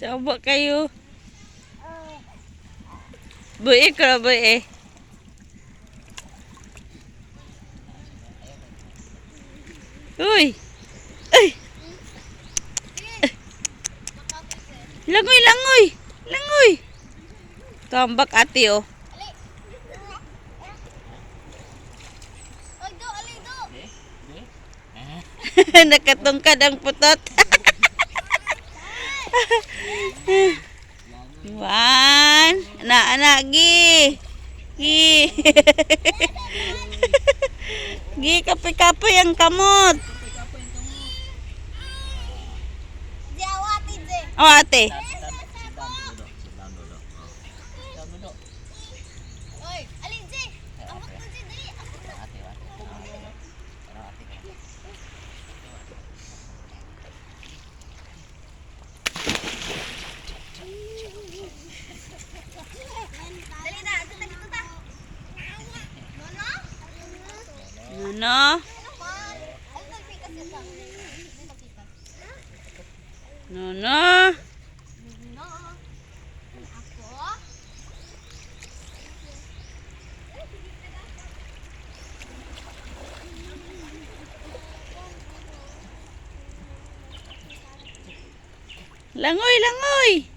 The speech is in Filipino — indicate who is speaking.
Speaker 1: Saba kayo. Buik ka ba eh? Uy! Ay! Langoy, langoy! Langoy! Tambak ate oh. Nakatungkad ang putot. One. Anak-anak gi. Gi. Gi kape-kape ang kamot. Oh ate. Nono. Nono. Langoy, langoy.